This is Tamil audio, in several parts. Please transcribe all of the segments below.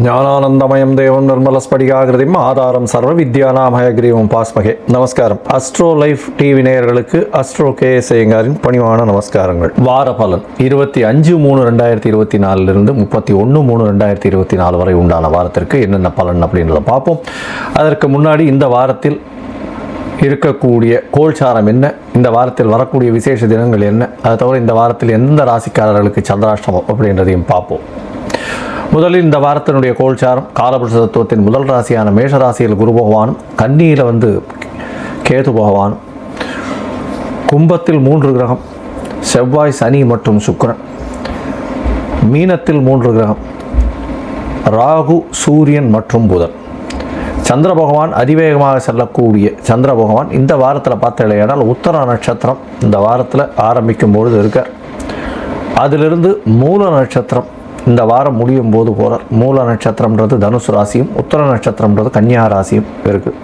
ஞானானந்தமயம் தேவம் நிர்மலஸ்படிகாகிருதிம் ஆதாரம் சர்வ வித்யானாம் ஹயக்ரீவம் பாஸ்மகே. நமஸ்காரம். அஸ்ட்ரோ லைஃப் டிவி நேயர்களுக்கு அஸ்ட்ரோ KS ஐயங்காரின் பணிவான நமஸ்காரங்கள். வார பலன் 25/3/2024 31/3/2024 வரை உண்டான வாரத்திற்கு என்னென்ன பலன் அப்படின்றத பார்ப்போம். அதற்கு முன்னாடி இந்த வாரத்தில் இருக்கக்கூடிய கோல்சாரம் என்ன, இந்த வாரத்தில் வரக்கூடிய விசேஷ தினங்கள் என்ன, அதை தவிர இந்த வாரத்தில் எந்த ராசிக்காரர்களுக்கு சந்திராஷ்டமம் அப்படின்றதையும் பார்ப்போம். முதலில் இந்த வாரத்தினுடைய கோல்சாரம் காலபுருஷ தத்துவத்தின் முதல் ராசியான மேஷ ராசியில் குரு பகவானும், கன்னியில் கேது பகவானும், கும்பத்தில் 3 கிரகம் செவ்வாய், சனி மற்றும் சுக்கிரன், மீனத்தில் 3 கிரகம் ராகு, சூரியன் மற்றும் புதன். சந்திர பகவான் அதிவேகமாக செல்லக்கூடிய சந்திர பகவான் இந்த வாரத்தில் பார்த்தீங்கன்னா உத்தர நட்சத்திரம் இந்த வாரத்தில் ஆரம்பிக்கும் பொழுது இருக்கார். அதிலிருந்து மூல நட்சத்திரம் இந்த வாரம் முடியும் போது போகிறார். மூல நட்சத்திரம்ன்றது தனுசு ராசியும், உத்தர நட்சத்திரம்ன்றது கன்னியா ராசியும் இருக்குது.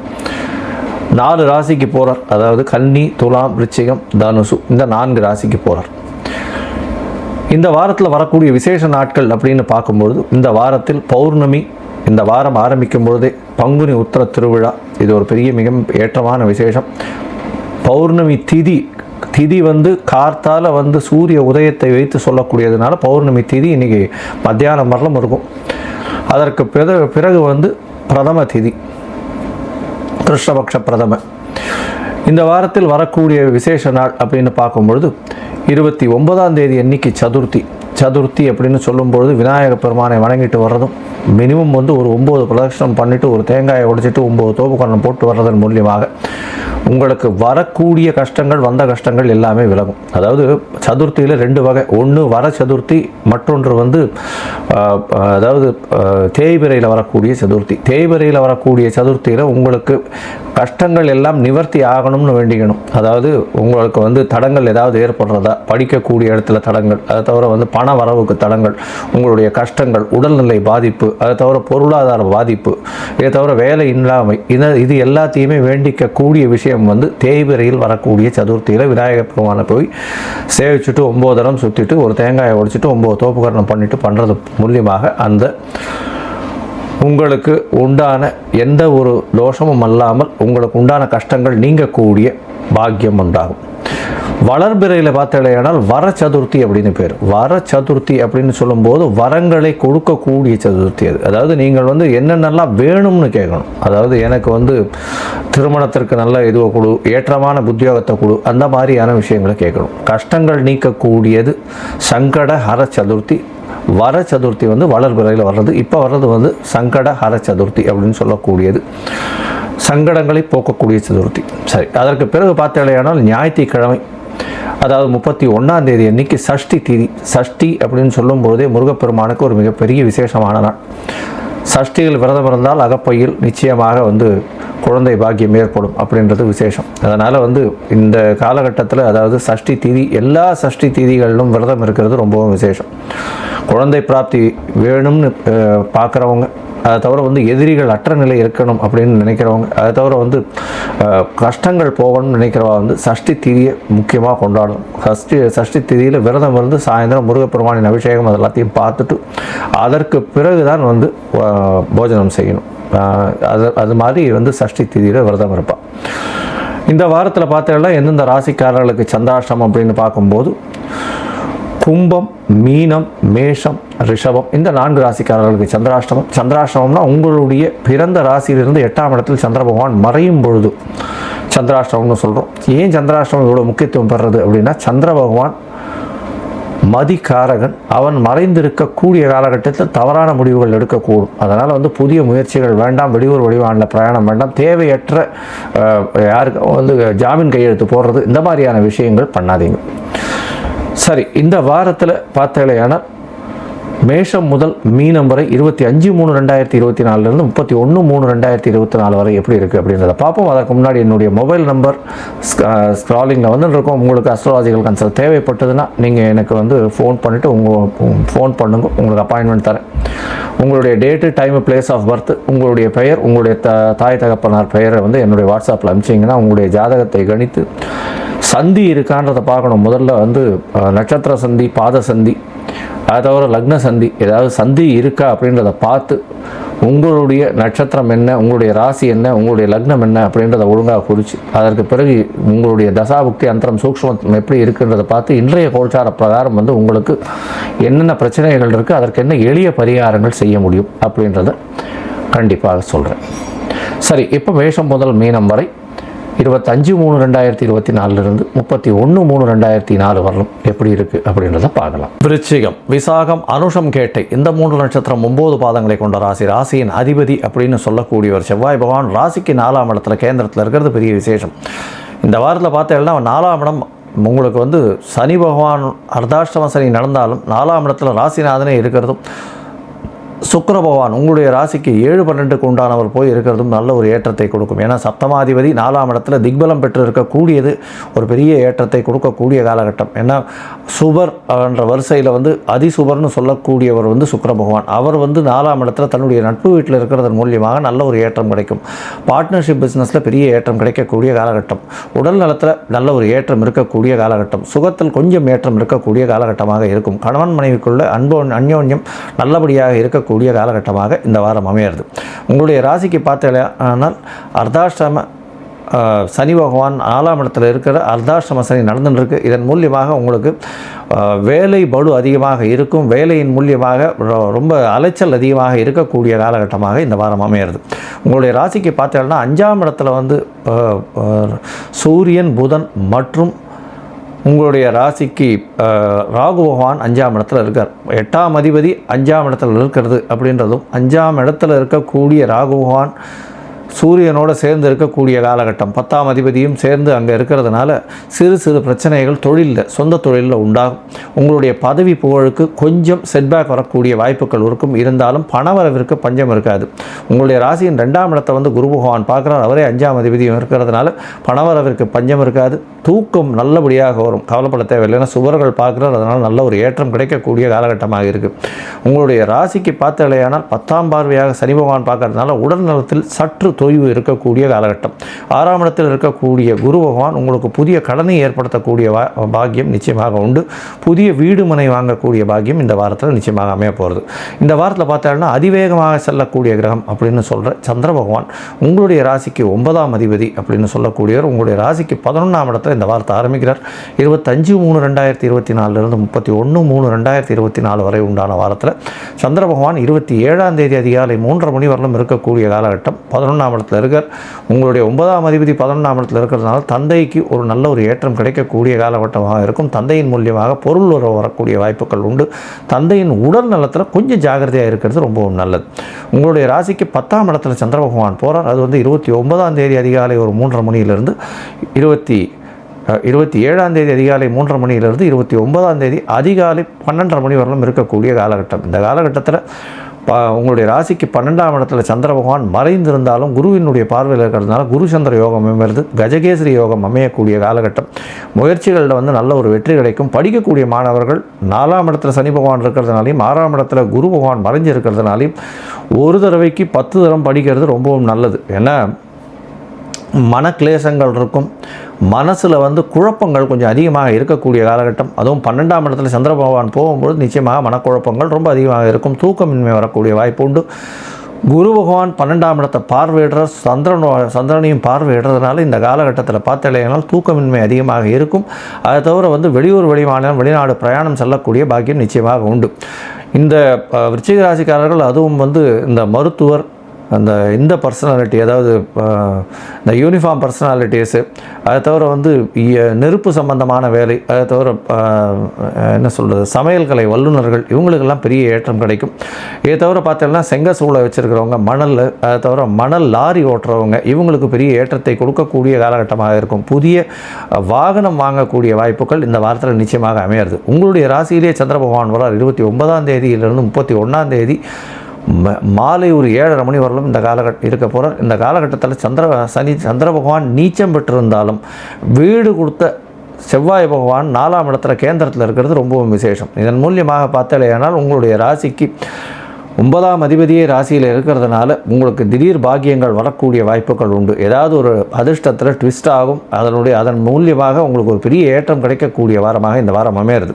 4 ராசிக்கு போகிறார். அதாவது கன்னி, துலாம், விருச்சிகம், தனுசு இந்த 4 ராசிக்கு போகிறார். இந்த வாரத்தில் வரக்கூடிய விசேஷ நாட்கள் அப்படின்னு பார்க்கும்பொழுது இந்த வாரத்தில் பௌர்ணமி இந்த வாரம் ஆரம்பிக்கும் பொழுதே பங்குனி உத்திர திருவிழா, இது ஒரு பெரிய மிக ஏற்றமான விசேஷம். பௌர்ணமி திதி கார்த்தால சூரிய உதயத்தை வைத்து சொல்லக்கூடியதுனால பௌர்ணமி திதி இன்னைக்கு மத்தியானம் வரலும் இருக்கும். அதற்கு பிறகு பிரதம திதி, கிருஷ்ணபக்ஷ பிரதம. இந்த வாரத்தில் வரக்கூடிய விசேஷ நாள் அப்படின்னு பார்க்கும்பொழுது 29ஆம் தேதி அன்னைக்கு சதுர்த்தி அப்படின்னு சொல்லும்பொழுது விநாயக பெருமானை வணங்கிட்டு வர்றதும், மினிமம் ஒரு 9 பிரதட்சணம் பண்ணிவிட்டு ஒரு தேங்காயை உடைச்சிட்டு 9 தோப்புக்கரணம் போட்டு வர்றதன் மூலியமாக உங்களுக்கு வரக்கூடிய கஷ்டங்கள், வந்த கஷ்டங்கள் எல்லாமே விலகும். அதாவது சதுர்த்தியில் 2 வகை. ஒன்று வர சதுர்த்தி, மற்றொன்று அதாவது தேய்பிரையில் வரக்கூடிய சதுர்த்தி. தேய்பிரையில் வரக்கூடிய சதுர்த்தியில் உங்களுக்கு கஷ்டங்கள் எல்லாம் நிவர்த்தி ஆகணும்னு வேண்டிக்கணும். அதாவது உங்களுக்கு தடங்கள் ஏதாவது ஏற்படுறதா, படிக்கக்கூடிய இடத்துல தடங்கள், அதை தவிர பண வரவுக்கு தடங்கள், உங்களுடைய கஷ்டங்கள், உடல்நிலை பாதிப்பு, அதை தவிர பொருளாதார பாதிப்பு, இதை தவிர வேலை இல்லாமை, இது எல்லாத்தையுமே வேண்டிக்கக்கூடிய விஷயம் தேய்பிரையில் வரக்கூடிய சதுர்த்தியில் விநாயகர் பெருமானை போய் சேவிச்சுட்டு 9 தரம் சுற்றிட்டு ஒரு தேங்காயை உடைச்சிட்டு 9 தோப்புக்கரணம் பண்ணுறது மூலியமாக அந்த உங்களுக்கு உண்டான எந்த ஒரு தோஷமும் அல்லாமல் உங்களுக்கு உண்டான கஷ்டங்கள் நீங்கக்கூடிய பாக்கியம் உண்டாகும். வளர்பிறையில் பார்த்தீங்கன்னா வர சதுர்த்தி அப்படின்னு பேர். வர சதுர்த்தி அப்படின்னு சொல்லும்போது வரங்களை கொடுக்கக்கூடிய சதுர்த்தி அது. அதாவது நீங்கள் என்னென்னலாம் வேணும்னு கேட்கணும். அதாவது எனக்கு திருமணத்திற்கு நல்ல இதுவை கொடு, ஏற்றமான உத்தியோகத்தை கொடு, அந்த மாதிரியான விஷயங்களை கேட்கணும். கஷ்டங்கள் நீக்கக்கூடியது சங்கட ஹர சதுர்த்தி. வர சதுர்த்தி வளர்பிறையில் வர்றது. இப்போ வர்றது சங்கட ஹர சதுர்த்தி அப்படின்னு சொல்லக்கூடியது, சங்கடங்களை போக்கக்கூடிய சதுர்த்தி. சரி, அதற்கு பிறகு பார்த்தீங்கன்னா ஞாயிற்றுக்கிழமை, அதாவது 31ஆம் தேதி அன்னைக்கு சஷ்டி திதி. சஷ்டி அப்படின்னு சொல்லும்போதே முருகப்பெருமானுக்கு ஒரு மிகப்பெரிய விசேஷமான நாள். சஷ்டியில் விரதம் இருந்தால் அகப்பையில் நிச்சயமாக குழந்தை பாக்கியம் ஏற்படும் அப்படின்றது விசேஷம். அதனால் இந்த காலகட்டத்தில், அதாவது சஷ்டி திதி, எல்லா சஷ்டி திதிகளிலும் விரதம் இருக்கிறது ரொம்பவும் விசேஷம். குழந்தை பிராப்தி வேணும்னு பார்க்குறவங்க, அதை தவிர எதிரிகள் அற்ற நிலை இருக்கணும் அப்படின்னு நினைக்கிறவங்க, அதை தவிர கஷ்டங்கள் போகணும்னு நினைக்கிறவா சஷ்டி திதியை முக்கியமாக கொண்டாடணும். சஷ்டி திதியில் விரதம் சாயந்தரம் முருகப்பெருமானின் அபிஷேகம் அது எல்லாத்தையும் பார்த்துட்டு அதற்கு பிறகு தான் போஜனம் செய்யணும். அது மாதிரி சஷ்டி திதியில் விரதம் இருப்பாள். இந்த வாரத்தில் பார்த்தீங்கன்னா எந்தெந்த ராசிக்காரர்களுக்கு சந்திராஷ்டமம் அப்படின்னு பார்க்கும்போது கும்பம், மீனம், மேஷம், ரிஷபம் இந்த 4 ராசிக்காரர்களுக்கு சந்திராஷ்டமம். சந்திராஷ்டமம்னா உங்களுடைய பிறந்த ராசியிலிருந்து 8ஆம் இடத்தில் சந்திர பகவான் மறையும் பொழுது சந்திராஷ்டமம்னு சொல்கிறோம். ஏன் சந்திராஷ்டமம் இவ்வளோ முக்கியத்துவம் பெறுறது அப்படின்னா, சந்திர பகவான் மதிக்காரகன். அவன் மறைந்திருக்கக்கூடிய காலகட்டத்தில் தவறான முடிவுகள் எடுக்கக்கூடும். அதனால் புதிய முயற்சிகள் வேண்டாம், வெளியூர் வெளிவானில் பிரயாணம் வேண்டாம், தேவையற்ற யாருக்கு ஜாமீன் கையெழுத்து போடுறது, இந்த மாதிரியான விஷயங்கள் பண்ணாதீங்க. சரி, இந்த வாரத்தில் பார்த்தீங்கன்னா மேஷம் முதல் மீனம் வரை 25/3/2024 31/3/2024 வரை எப்படி இருக்குது அப்படின்றத பார்ப்போம். அதற்கு முன்னாடி என்னுடைய மொபைல் நம்பர் ஸ்க்ராலிங்கில் இருக்கோம். உங்களுக்கு அஸ்ட்ராலஜிக்கல் கன்சல்ட் தேவைப்பட்டதுன்னா நீங்கள் எனக்கு ஃபோன் பண்ணிவிட்டு ஃபோன் பண்ணுங்க, உங்களுக்கு அப்பாயின்மெண்ட் தரேன். உங்களுடைய date, time, place of birth, உங்களுடைய பெயர், உங்களுடைய தாய் தகப்பனார் பெயரை என்னுடைய வாட்ஸ்அப்பில் அனுப்பிச்சிங்கன்னா உங்களுடைய ஜாதகத்தை கணித்து சந்தி இருக்கான்றதை பார்க்கணும். முதல்ல நட்சத்திர சந்தி, பாத சந்தி, அதை தவிர லக்ன சந்தி, ஏதாவது சந்தி இருக்கா அப்படின்றத பார்த்து உங்களுடைய நட்சத்திரம் என்ன, உங்களுடைய ராசி என்ன, உங்களுடைய லக்னம் என்ன அப்படின்றத ஒழுங்காக குறித்து அதற்கு பிறகு உங்களுடைய தசாபுக்தி அந்தரம் சூக்ஷ்மம் எப்படி இருக்குன்றதை பார்த்து இன்றைய கோல்சார பிரகாரம் வந்து உங்களுக்கு என்னென்ன பிரச்சனைகள் இருக்குது, அதற்கு என்ன எளிய பரிகாரங்கள் செய்ய முடியும் அப்படின்றத கண்டிப்பாக சொல்கிறேன். சரி, இப்போ மேஷம் முதல் மீனம் வரை 25/3/2024 31/3/2004 வரலும் எப்படி இருக்குது அப்படின்றத பார்க்கலாம். விருச்சிகம், விசாகம், அனுஷம், கேட்டை இந்த 3 நட்சத்திரம் 9 பாதங்களை கொண்ட ராசி. ராசியின் அதிபதி அப்படின்னு சொல்லக்கூடியவர் செவ்வாய் பகவான் ராசிக்கு 4ஆம் இடத்துல கேந்திரத்தில் இருக்கிறது பெரிய விசேஷம். இந்த வாரத்தில் பார்த்தீங்கன்னா 4ஆம் இடம் உங்களுக்கு வந்து சனி பகவான் அர்த்தாஷ்டம சனி நடந்தாலும் 4ஆம் இடத்துல ராசிநாதனே இருக்கிறதும், சுக்கிர பகவான் உங்களுடைய ராசிக்கு 7-12க்கு உண்டானவர் போய் இருக்கிறதும் நல்ல ஒரு ஏற்றத்தை கொடுக்கும். ஏன்னா சப்தமாதிபதி 4ஆம் இடத்துல திக்பலம் பெற்று இருக்கக்கூடியது ஒரு பெரிய ஏற்றத்தை கொடுக்கக்கூடிய காலகட்டம். ஏன்னா சுபர் என்ற வரிசையில் வந்து அதிசுபர்னு சொல்லக்கூடியவர் வந்து சுக்கிர பகவான். அவர் வந்து 4ஆம் இடத்துல தன்னுடைய நட்பு வீட்டில் இருக்கிறதன் மூலியமாக நல்ல ஒரு ஏற்றம் கிடைக்கும். பார்ட்னர்ஷிப் பிஸ்னஸில் பெரிய ஏற்றம் கிடைக்கக்கூடிய காலகட்டம். உடல் நலத்தில் நல்ல ஒரு ஏற்றம் இருக்கக்கூடிய காலகட்டம். சுகத்தில் கொஞ்சம் ஏற்றம் இருக்கக்கூடிய காலகட்டமாக இருக்கும். கணவன் மனைவிக்குள்ள அந்யோன்யம் நல்லபடியாக இருக்கக்கூடிய காலகட்டமாக இந்த வாரம் அமையிறது. உங்களுடைய ராசிக்கு பார்த்தீங்கன்னா அர்த்தாஷ்டம சனி பகவான் 4ஆம் இடத்துல இருக்கிற அர்த்தாஷ்டம சனி நடந்துருக்கு. இதன் மூலியமாக உங்களுக்கு வேலை பளு அதிகமாக இருக்கும். வேலையின் மூலியமாக ரொம்ப அலைச்சல் அதிகமாக இருக்கக்கூடிய காலகட்டமாக இந்த வாரம் அமையிறது. உங்களுடைய ராசிக்கு பார்த்தீங்கன்னா 5ஆம் இடத்துல வந்து சூரியன், புதன் மற்றும் உங்களுடைய ராசிக்கு ராகு பகவான் 5ஆம் இடத்துல இருக்கார். 8ஆம் அதிபதி 5ஆம் இடத்துல இருக்கிறது அப்படின்றதும் 5ஆம் இடத்துல இருக்கக்கூடிய ராகு பகவான் சூரியனோடு சேர்ந்து இருக்கக்கூடிய காலகட்டம். 10ஆம் அதிபதியும் சேர்ந்து அங்கே இருக்கிறதுனால சிறு சிறு பிரச்சனைகள் தொழிலில், சொந்த தொழிலில் உண்டாகும். உங்களுடைய பதவி புகழுக்கு கொஞ்சம் செட்பேக் வரக்கூடிய வாய்ப்புகள் இருக்கும். இருந்தாலும் பணவரவிற்கு பஞ்சம் இருக்காது. உங்களுடைய ராசியின் 2ஆம் இடத்தை வந்து குரு பகவான் பார்க்குறார். அவரே 5ஆம் அதிபதியும் இருக்கிறதுனால பணவரவிற்கு பஞ்சம் இருக்காது. தூக்கம் நல்லபடியாக வரும், கவலைப்பட தேவையில்லைன்னா சுவர்கள் பார்க்குறார். அதனால் நல்ல ஒரு ஏற்றம் கிடைக்கக்கூடிய காலகட்டமாக இருக்குது. உங்களுடைய ராசிக்கு பார்த்தாலேயானால் 10ஆம் பார்வையாக சனி பகவான் பார்க்கறதுனால உடல் நலத்தில் சற்று தொய்வு இருக்கக்கூடிய காலகட்டம். 6ஆம் இடத்தில் இருக்கக்கூடிய குரு பகவான் உங்களுக்கு புதிய கடனை ஏற்படுத்தக்கூடிய பாக்கியம் நிச்சயமாக உண்டு. புதிய வீடு மனை வாங்கக்கூடிய பாக்கியம் இந்த வாரத்தில் நிச்சயமாக அமைய போகிறது. இந்த வாரத்தில் பார்த்தோம்னா அதிவேகமாக செல்லக்கூடிய கிரகம் அப்படின்னு சொல்கிற சந்திர பகவான் உங்களுடைய ராசிக்கு 9ஆம் அதிபதி அப்படின்னு சொல்லக்கூடியவர் உங்களுடைய ராசிக்கு 11ஆம் இடத்துல இந்த வாரத்தை ஆரம்பிக்கிறார். 25/3/2024 31/3/2024 வரை உண்டான வாரத்தில் சந்திர பகவான் 27ஆம் தேதி அதிகாலை 3:30 மணி வரலும் இருக்கக்கூடிய காலகட்டம். 11ஆம் இடத்துல இருக்கார். உங்களுடைய 9ஆம் அதிபதி 11ஆம் இடத்துல இருக்கிறதுனால தந்தைக்கு ஒரு நல்ல ஒரு ஏற்றம் கிடைக்கக்கூடிய காலகட்டமாக இருக்கும். தந்தையின் மூலியமாக பொருள் வரக்கூடிய வாய்ப்புகள் உண்டு. தந்தையின் உடல் நலத்தில் கொஞ்சம் ஜாகிரதையாக இருக்கிறது ரொம்பவும் நல்லது. உங்களுடைய ராசிக்கு 10ஆம் இடத்துல சந்திர பகவான் போகிறார். அது வந்து 29ஆம் தேதி அதிகாலை ஒரு 3:30 மணியிலிருந்து 27ஆம் தேதி அதிகாலை 3:30 மணியிலிருந்து 29ஆம் தேதி அதிகாலை 12:30 மணி வரலும் இருக்கக்கூடிய காலகட்டம். இந்த காலகட்டத்தில் உங்களுடைய ராசிக்கு 12ஆம் இடத்துல சந்திர பகவான் மறைந்திருந்தாலும் குருவினுடைய பார்வையில் இருக்கிறதுனால குரு சந்திர யோகம் அமைகிறது. கஜகேசரி யோகம் அமையக்கூடிய காலகட்டம். முயற்சிகளில் வந்து நல்ல ஒரு வெற்றி கிடைக்கும். படிக்கக்கூடிய மாணவர்கள் 4ஆம் இடத்துல சனி பகவான் இருக்கிறதுனாலையும் 6ஆம் இடத்துல குரு பகவான் மறைஞ்சு இருக்கிறதுனாலையும் ஒரு தடவைக்கு 10 தரம் படிக்கிறது ரொம்பவும் நல்லது. ஏன்னா மனக்லேசங்கள் இருக்கும். மனசில் வந்து குழப்பங்கள் கொஞ்சம் அதிகமாக இருக்கக்கூடிய காலகட்டம். அதுவும் 12ஆம் இடத்துல சந்திர பகவான் போகும்போது நிச்சயமாக மனக்குழப்பங்கள் ரொம்ப அதிகமாக இருக்கும். தூக்கமின்மை வரக்கூடிய வாய்ப்பு உண்டு. குரு பகவான் 12ஆம் இடத்தை பார்வையிடுற சந்திரனையும் பார்வையிடுறதுனால இந்த காலகட்டத்தில் பார்த்தாலேனால் தூக்கமின்மை அதிகமாக இருக்கும். அதை தவிர வந்து வெளியூர் வெளிமாநிலம் வெளிநாடு பிரயாணம் செல்லக்கூடிய பாக்கியம் நிச்சயமாக உண்டு. இந்த விருச்சிக ராசிக்காரர்கள் அதுவும் வந்து இந்த மருத்துவர் இந்த பர்சனாலிட்டி, அதாவது இந்த யூனிஃபார்ம் பர்சனாலிட்டிஸு, அதை தவிர வந்து நெருப்பு சம்பந்தமான வேலை, அதை தவிர என்ன சொல்கிறது சமையல் கலை வல்லுநர்கள், இவங்களுக்கெல்லாம் பெரிய ஏற்றம் கிடைக்கும். இதை தவிர பார்த்தோம்னா செங்கசூளை வச்சுருக்கிறவங்க, மணல், அதை தவிர மணல் லாரி ஓட்டுறவங்க, இவங்களுக்கு பெரிய ஏற்றத்தை கொடுக்கக்கூடிய காலகட்டமாக இருக்கும். புதிய வாகனம் வாங்கக்கூடிய வாய்ப்புகள் இந்த வாரத்தில் நிச்சயமாக அமையிறது. உங்களுடைய ராசியிலே சந்திர பகவான் வரார். 29ஆம் தேதியிலிருந்து 31ஆம் தேதி மாலை ஒரு 7:30 மணி வரலும் இந்த இருக்க போகிறார். இந்த காலகட்டத்தில் சந்திர பகவான் நீச்சம் பெற்றிருந்தாலும் வீடு கொடுத்த செவ்வாய் பகவான் 4ஆம் இடத்துல கேந்திரத்தில் இருக்கிறது ரொம்பவும் விசேஷம். இதன் மூலியமாக பார்த்தாலேயானால் உங்களுடைய ராசிக்கு 9ஆம் அதிபதியே ராசியில் இருக்கிறதுனால உங்களுக்கு திடீர் பாக்கியங்கள் வரக்கூடிய வாய்ப்புகள் உண்டு. ஏதாவது ஒரு அதிர்ஷ்டத்தில் ட்விஸ்ட் ஆகும். அதன் மூலியமாக உங்களுக்கு ஒரு பெரிய ஏற்றம் கிடைக்கக்கூடிய வாரமாக இந்த வாரம் அமையிறது.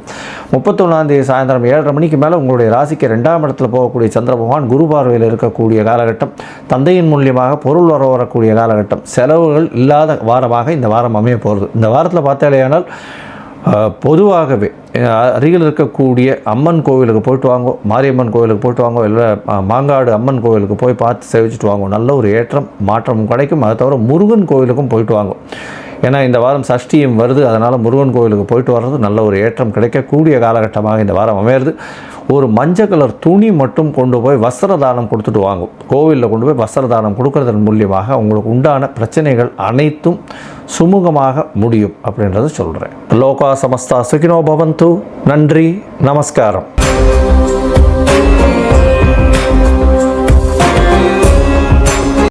31ஆம் தேதி சாயந்தரம் 7:30 மணிக்கு மேலே உங்களுடைய ராசிக்கு 2ஆம் இடத்துல போகக்கூடிய சந்திர பகவான் குரு பார்வையில் இருக்கக்கூடிய காலகட்டம். தந்தையின் மூலியமாக பொருள் வரக்கூடிய காலகட்டம். செலவுகள் இல்லாத வாரமாக இந்த வாரம் அமைய போகிறது. இந்த வாரத்தில் பார்த்தாலேயானால் பொதுவாகவே அருகில் இருக்கக்கூடிய அம்மன் கோவிலுக்கு போய்ட்டு வாங்கோ, மாரியம்மன் கோவிலுக்கு போய்ட்டு வாங்கோ, இல்லை மாங்காடு அம்மன் கோவிலுக்கு போய் பார்த்து சேவிச்சுட்டு வாங்கோ. நல்ல ஒரு ஏற்றம் மாற்றம் கிடைக்கும். அதை தவிர முருகன் கோவிலுக்கும் போய்ட்டு வாங்கோ. ஏன்னா இந்த வாரம் சஷ்டியும் வருது. அதனால் முருகன் கோவிலுக்கு போய்ட்டு வர்றது நல்ல ஒரு ஏற்றம் கிடைக்கக்கூடிய காலகட்டமாக இந்த வாரம் அமையிறது. ஒரு மஞ்சள் கலர் துணி மட்டும் கொண்டு போய் வஸ்திர தானம் கொடுத்துட்டு வாங்கும். கோவிலில் கொண்டு போய் வஸ்திர தானம் கொடுக்கறதன் மூலியமாக உங்களுக்கு உண்டான பிரச்சனைகள் அனைத்தும் சுமூகமாக முடியும் அப்படின்றத சொல்கிறேன். லோகா சமஸ்தா சுகினோ பவந்து. நன்றி, நமஸ்காரம்.